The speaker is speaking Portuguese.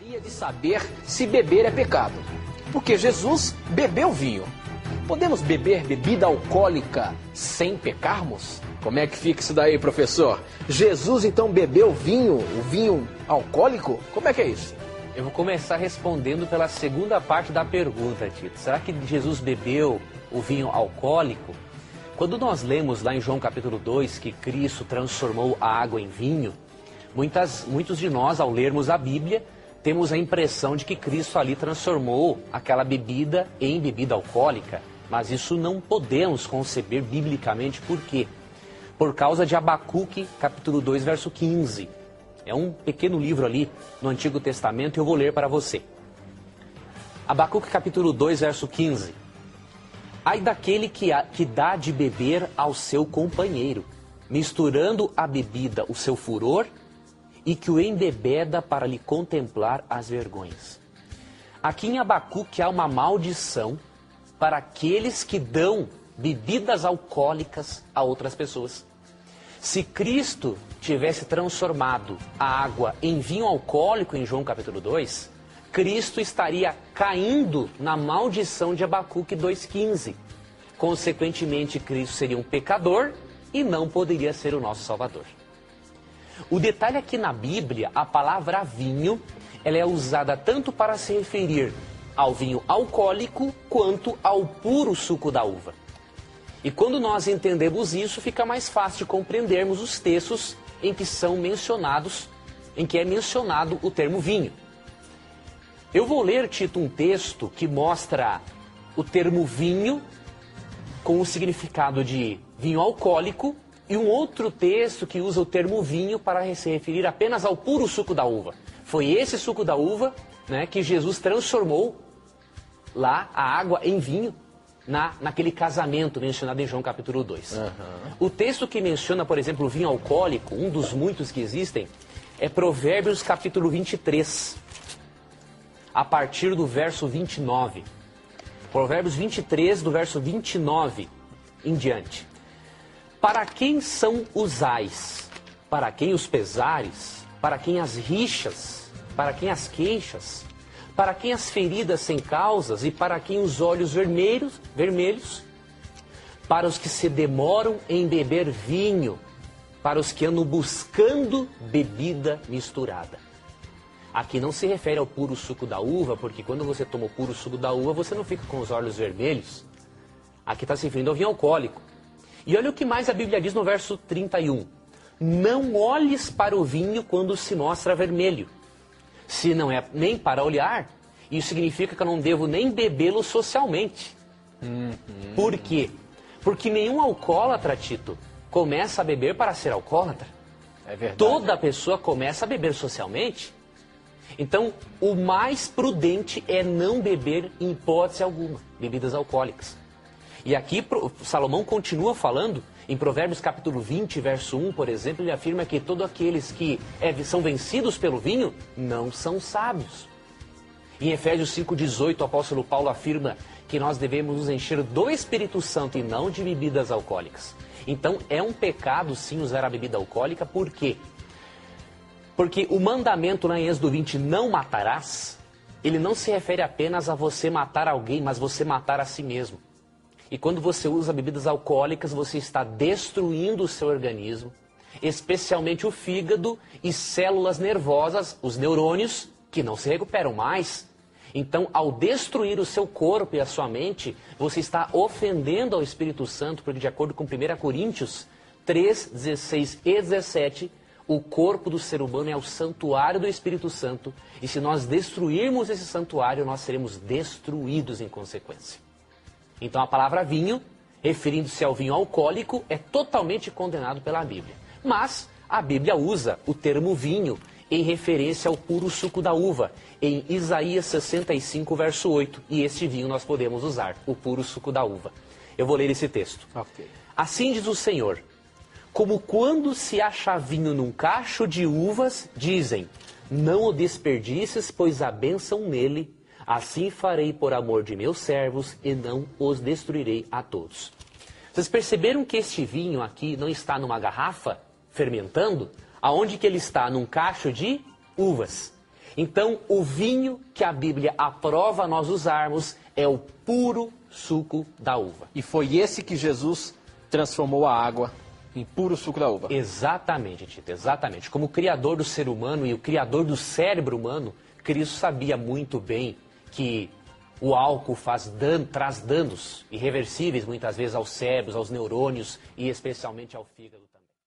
Gostaria de saber se beber é pecado, porque Jesus bebeu vinho. Podemos beber bebida alcoólica sem pecarmos? Como é que fica isso daí, professor? Jesus então bebeu vinho, o vinho alcoólico? Como é que é isso? Eu vou começar respondendo pela segunda parte da pergunta, Tito. Será que Jesus bebeu o vinho alcoólico? Quando nós lemos lá em João capítulo 2 que Cristo transformou a água em vinho, muitos de nós, ao lermos a Bíblia, temos a impressão de que Cristo ali transformou aquela bebida em bebida alcoólica. Mas isso não podemos conceber biblicamente. Por quê? Por causa de Abacuque, capítulo 2, verso 15. É um pequeno livro ali no Antigo Testamento e eu vou ler para você. Abacuque, capítulo 2, verso 15. Ai daquele que dá de beber ao seu companheiro, misturando a bebida o seu furor, e que o embebeda para lhe contemplar as vergonhas. Aqui em Abacuque há uma maldição para aqueles que dão bebidas alcoólicas a outras pessoas. Se Cristo tivesse transformado a água em vinho alcoólico em João capítulo 2, Cristo estaria caindo na maldição de Abacuque 2,15. Consequentemente, Cristo seria um pecador e não poderia ser o nosso Salvador. O detalhe é que na Bíblia, a palavra vinho, ela é usada tanto para se referir ao vinho alcoólico quanto ao puro suco da uva. E quando nós entendemos isso, fica mais fácil de compreendermos os textos em que são mencionados, em que é mencionado o termo vinho. Eu vou ler, Tito, um texto que mostra o termo vinho com o significado de vinho alcoólico e um outro texto que usa o termo vinho para se referir apenas ao puro suco da uva. Foi esse suco da uva, né, que Jesus transformou lá a água em vinho naquele casamento mencionado em João capítulo 2. O texto que menciona, por exemplo, o vinho alcoólico, um dos muitos que existem, é Provérbios capítulo 23, a partir do verso 29. Provérbios 23, do verso 29 em diante. Para quem são os ais? Para quem os pesares? Para quem as rixas? Para quem as queixas? Para quem as feridas sem causas? E para quem os olhos vermelhos? Para os que se demoram em beber vinho? Para os que andam buscando bebida misturada? Aqui não se refere ao puro suco da uva, porque quando você toma o puro suco da uva, você não fica com os olhos vermelhos. Aqui está se referindo ao vinho alcoólico. E olha o que mais a Bíblia diz no verso 31. Não olhes para o vinho quando se mostra vermelho. Se não é nem para olhar, isso significa que eu não devo nem bebê-lo socialmente. Por quê? Porque nenhum alcoólatra, Tito, começa a beber para ser alcoólatra. É verdade. Toda pessoa começa a beber socialmente. Então, o mais prudente é não beber em hipótese alguma bebidas alcoólicas. E aqui Salomão continua falando, em Provérbios capítulo 20, verso 1, por exemplo, ele afirma que todos aqueles que são vencidos pelo vinho não são sábios. Em Efésios 5,18, o apóstolo Paulo afirma que nós devemos nos encher do Espírito Santo e não de bebidas alcoólicas. Então é um pecado sim usar a bebida alcoólica, por quê? Porque o mandamento lá em Êxodo 20, não matarás, ele não se refere apenas a você matar alguém, mas você matar a si mesmo. E quando você usa bebidas alcoólicas, você está destruindo o seu organismo, especialmente o fígado e células nervosas, os neurônios, que não se recuperam mais. Então, ao destruir o seu corpo e a sua mente, você está ofendendo ao Espírito Santo, porque de acordo com 1 Coríntios 3, 16 e 17, o corpo do ser humano é o santuário do Espírito Santo, e se nós destruirmos esse santuário, nós seremos destruídos em consequência. Então a palavra vinho, referindo-se ao vinho alcoólico, é totalmente condenado pela Bíblia. Mas a Bíblia usa o termo vinho em referência ao puro suco da uva, em Isaías 65, verso 8. E este vinho nós podemos usar, o puro suco da uva. Eu vou ler esse texto. Okay. Assim diz o Senhor, como quando se acha vinho num cacho de uvas, dizem, não o desperdices, pois há bênção nele. Assim farei por amor de meus servos e não os destruirei a todos. Vocês perceberam que este vinho aqui não está numa garrafa fermentando? Aonde que ele está? Num cacho de uvas. Então, o vinho que a Bíblia aprova nós usarmos é o puro suco da uva. E foi esse que Jesus transformou a água em puro suco da uva. Exatamente, Tito, exatamente. Como o criador do ser humano e o criador do cérebro humano, Cristo sabia muito bem que o álcool traz danos irreversíveis muitas vezes aos cérebros, aos neurônios e especialmente ao fígado.